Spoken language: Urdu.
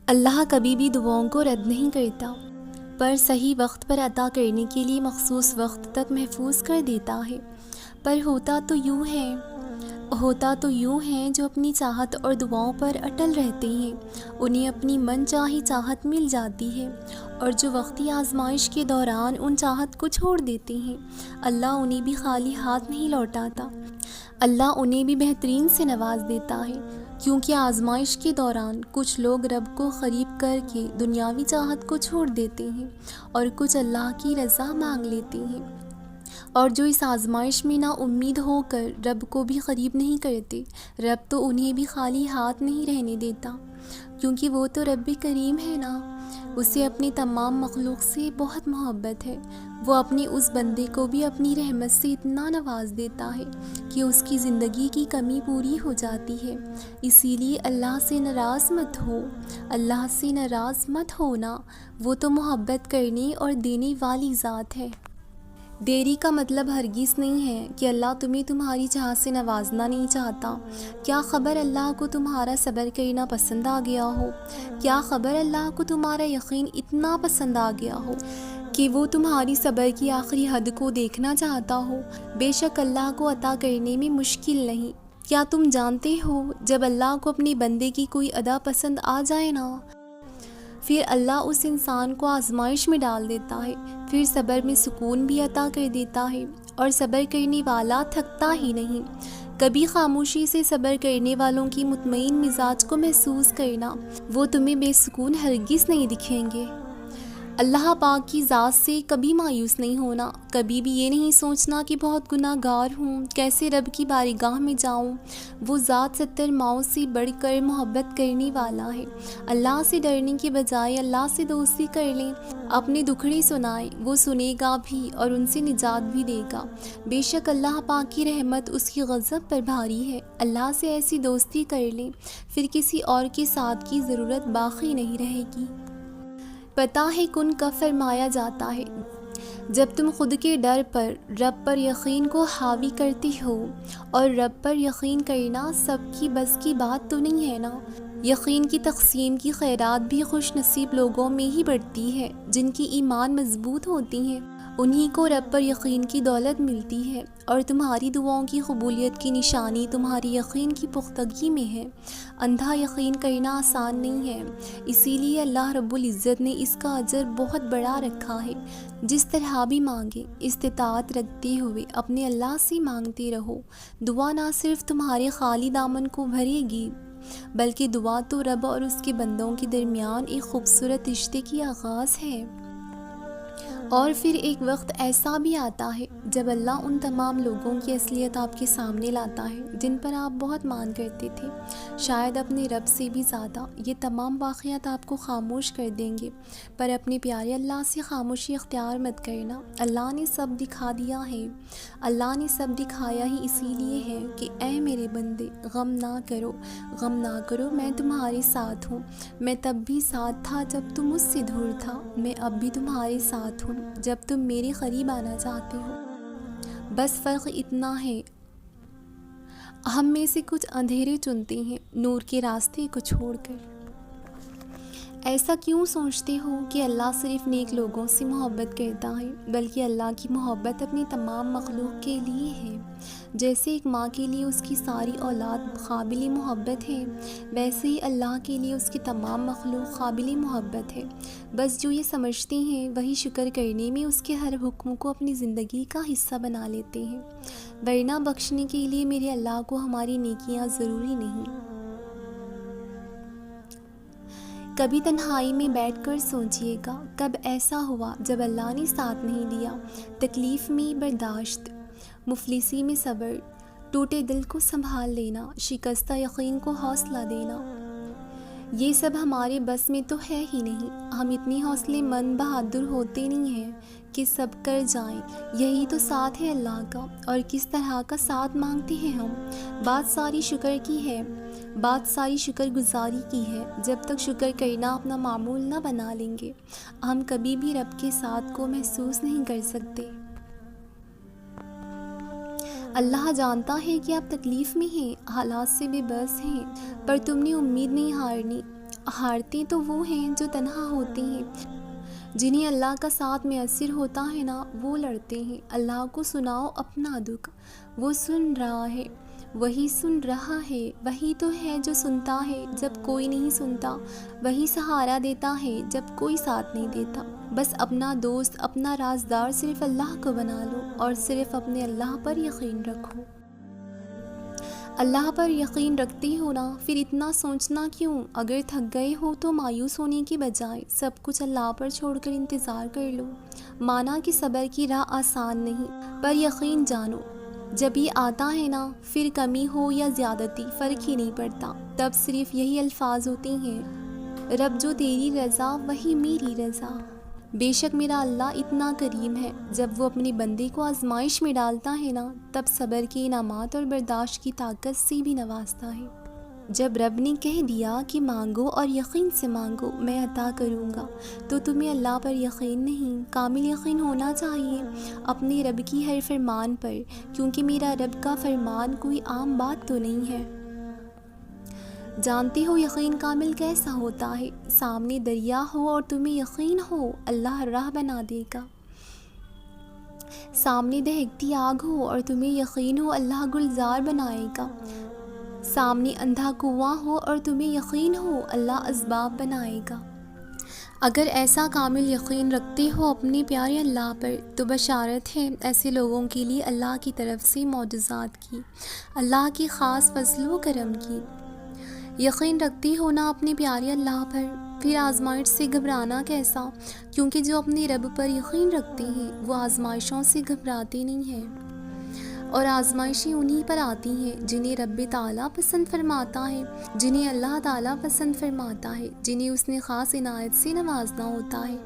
اللہ کبھی بھی دعاؤں کو رد نہیں کرتا، پر صحیح وقت پر عطا کرنے کے لیے مخصوص وقت تک محفوظ کر دیتا ہے۔ پر ہوتا تو یوں ہے جو اپنی چاہت اور دعاؤں پر اٹل رہتے ہیں انہیں اپنی من چاہی چاہت مل جاتی ہے، اور جو وقتی آزمائش کے دوران ان چاہت کو چھوڑ دیتے ہیں اللہ انہیں بھی خالی ہاتھ نہیں لوٹاتا، اللہ انہیں بھی بہترین سے نواز دیتا ہے، کیونکہ آزمائش کے دوران کچھ لوگ رب کو قریب کر کے دنیاوی چاہت کو چھوڑ دیتے ہیں اور کچھ اللہ کی رضا مانگ لیتے ہیں، اور جو اس آزمائش میں نا امید ہو کر رب کو بھی قریب نہیں کرتے، رب تو انہیں بھی خالی ہاتھ نہیں رہنے دیتا، کیونکہ وہ تو رب کریم ہے نا، اسے اپنی تمام مخلوق سے بہت محبت ہے، وہ اپنے اس بندے کو بھی اپنی رحمت سے اتنا نواز دیتا ہے کہ اس کی زندگی کی کمی پوری ہو جاتی ہے۔ اسی لیے اللہ سے ناراض مت ہونا، وہ تو محبت کرنے اور دینے والی ذات ہے۔ دیری کا مطلب ہرگز نہیں ہے کہ اللہ تمہیں تمہاری چاہت سے نوازنا نہیں چاہتا۔ کیا خبر اللہ کو تمہارا صبر کرنا پسند آ گیا ہو، کیا خبر اللہ کو تمہارا یقین اتنا پسند آ گیا ہو کہ وہ تمہاری صبر کی آخری حد کو دیکھنا چاہتا ہو۔ بے شک اللہ کو عطا کرنے میں مشکل نہیں۔ کیا تم جانتے ہو جب اللہ کو اپنے بندے کی کوئی ادا پسند آ جائے نا، پھر اللہ اس انسان کو آزمائش میں ڈال دیتا ہے، پھر صبر میں سکون بھی عطا کر دیتا ہے، اور صبر کرنے والا تھکتا ہی نہیں۔ کبھی خاموشی سے صبر کرنے والوں کی مطمئن مزاج کو محسوس کرنا، وہ تمہیں بے سکون ہرگز نہیں دکھیں گے۔ اللہ پاک کی ذات سے کبھی مایوس نہیں ہونا، کبھی بھی یہ نہیں سوچنا کہ بہت گناہ گار ہوں، کیسے رب کی بارگاہ میں جاؤں۔ وہ ذات 70 ماؤں سے بڑھ کر محبت کرنے والا ہے۔ اللہ سے ڈرنے کے بجائے اللہ سے دوستی کر لیں، اپنے دکھڑے سنائیں، وہ سنے گا بھی اور ان سے نجات بھی دے گا۔ بے شک اللہ پاک کی رحمت اس کی غضب پر بھاری ہے۔ اللہ سے ایسی دوستی کر لیں، پھر کسی اور کے ساتھ کی ضرورت باقی نہیں رہے گی۔ پتہ ہے کن کب فرمایا جاتا ہے، جب تم خود کے ڈر پر رب پر یقین کو حاوی کرتی ہو، اور رب پر یقین کرنا سب کی بس کی بات تو نہیں ہے نا۔ یقین کی تقسیم کی خیرات بھی خوش نصیب لوگوں میں ہی بڑھتی ہے، جن کی ایمان مضبوط ہوتی ہیں، انہی کو رب پر یقین کی دولت ملتی ہے، اور تمہاری دعاؤں کی قبولیت کی نشانی تمہاری یقین کی پختگی میں ہے۔ اندھا یقین کرنا آسان نہیں ہے، اسی لیے اللہ رب العزت نے اس کا اجر بہت بڑا رکھا ہے۔ جس طرح بھی مانگے، استطاعت رکھتے ہوئے اپنے اللہ سے مانگتے رہو۔ دعا نہ صرف تمہارے خالی دامن کو بھرے گی، بلکہ دعا تو رب اور اس کے بندوں کے درمیان ایک خوبصورت رشتے کی آغاز ہے۔ اور پھر ایک وقت ایسا بھی آتا ہے جب اللہ ان تمام لوگوں کی اصلیت آپ کے سامنے لاتا ہے جن پر آپ بہت مان کرتے تھے، شاید اپنے رب سے بھی زیادہ۔ یہ تمام واقعات آپ کو خاموش کر دیں گے، پر اپنے پیارے اللہ سے خاموشی اختیار مت کرنا۔ اللہ نے سب دکھا دیا ہے، اللہ نے سب دکھایا ہی اسی لیے ہے کہ اے میرے بندے، غم نہ کرو، میں تمہارے ساتھ ہوں۔ میں تب بھی ساتھ تھا جب تم مجھ سے دور تھا، میں اب بھی تمہارے ساتھ ہوں جب تم میرے قریب آنا چاہتے ہو۔ بس فرق اتنا ہے، ہم میں سے کچھ اندھیرے چنتے ہیں نور کے راستے کو چھوڑ کر۔ ایسا کیوں سوچتے ہو کہ اللہ صرف نیک لوگوں سے محبت کرتا ہے، بلکہ اللہ کی محبت اپنی تمام مخلوق کے لیے ہے۔ جیسے ایک ماں کے لیے اس کی ساری اولاد قابل محبت ہے، ویسے ہی اللہ کے لیے اس کی تمام مخلوق قابل محبت ہے۔ بس جو یہ سمجھتے ہیں وہی شکر کرنے میں اس کے ہر حکم کو اپنی زندگی کا حصہ بنا لیتے ہیں، ورنہ بخشنے کے لیے میرے اللہ کو ہماری نیکیاں ضروری نہیں۔ کبھی تنہائی میں بیٹھ کر سوچئے گا، کب ایسا ہوا جب اللہ نے ساتھ نہیں دیا۔ تکلیف میں برداشت، مفلسی میں صبر، ٹوٹے دل کو سنبھال لینا، شکستہ یقین کو حوصلہ دینا، یہ سب ہمارے بس میں تو ہے ہی نہیں۔ ہم اتنی حوصلے مند بہادر ہوتے نہیں ہیں کہ سب کر جائیں۔ یہی تو ساتھ ہے اللہ کا، اور کس طرح کا ساتھ مانگتے ہیں ہم۔ بات ساری شکر گزاری کی ہے۔ جب تک شکر کرنا اپنا معمول نہ بنا لیں گے، ہم کبھی بھی رب کے ساتھ کو محسوس نہیں کر سکتے۔ اللہ جانتا ہے کہ آپ تکلیف میں ہیں، حالات سے بے بس ہیں، پر تم نے امید نہیں ہارنی۔ ہارتے تو وہ ہیں جو تنہا ہوتے ہیں، جنہیں اللہ کا ساتھ میسر ہوتا ہے نا، وہ لڑتے ہیں۔ اللہ کو سناؤ اپنا دکھ، وہ سن رہا ہے، وہی سن رہا ہے، وہی تو ہے جو سنتا ہے جب کوئی نہیں سنتا، وہی سہارا دیتا ہے جب کوئی ساتھ نہیں دیتا۔ بس اپنا دوست، اپنا رازدار صرف اللہ کو بنا لو، اور صرف اپنے اللہ پر یقین رکھو۔ اللہ پر یقین رکھتے ہو نا، پھر اتنا سوچنا کیوں؟ اگر تھک گئے ہو تو مایوس ہونے کی بجائے سب کچھ اللہ پر چھوڑ کر انتظار کر لو۔ مانا کہ صبر کی راہ آسان نہیں، پر یقین جانو جب یہ آتا ہے نا، پھر کمی ہو یا زیادتی فرق ہی نہیں پڑتا، تب صرف یہی الفاظ ہوتے ہیں، رب جو تیری رضا وہی میری رضا۔ بے شک میرا اللہ اتنا کریم ہے، جب وہ اپنے بندے کو آزمائش میں ڈالتا ہے نا، تب صبر کے انعامات اور برداشت کی طاقت سے بھی نوازتا ہے۔ جب رب نے کہہ دیا کہ مانگو اور یقین سے مانگو، میں عطا کروں گا، تو تمہیں اللہ پر یقین نہیں، کامل یقین ہونا چاہیے اپنے رب کی ہر فرمان پر، کیونکہ میرا رب کا فرمان کوئی عام بات تو نہیں ہے۔ جانتے ہو یقین کامل کیسا ہوتا ہے؟ سامنے دریا ہو اور تمہیں یقین ہو اللہ راہ بنا دے گا، سامنے دہکتی آگ ہو اور تمہیں یقین ہو اللہ گلزار بنائے گا، سامنے اندھا کنواں ہو اور تمہیں یقین ہو اللہ اسباب بنائے گا۔ اگر ایسا کامل یقین رکھتے ہو اپنے پیارے اللہ پر، تو بشارت ہے ایسے لوگوں کے لیے اللہ کی طرف سے معجزات کی، اللہ کی خاص فضل و کرم کی۔ یقین رکھتے ہو نا اپنے پیارے اللہ پر، پھر آزمائش سے گھبرانا کیسا؟ کیونکہ جو اپنے رب پر یقین رکھتے ہیں وہ آزمائشوں سے گھبراتے نہیں ہیں، اور آزمائشیں انہی پر آتی ہیں جنہیں رب تعالیٰ پسند فرماتا ہے، جنہیں اللہ تعالیٰ پسند فرماتا ہے، جنہیں اس نے خاص عنایت سے نوازنا ہوتا ہے۔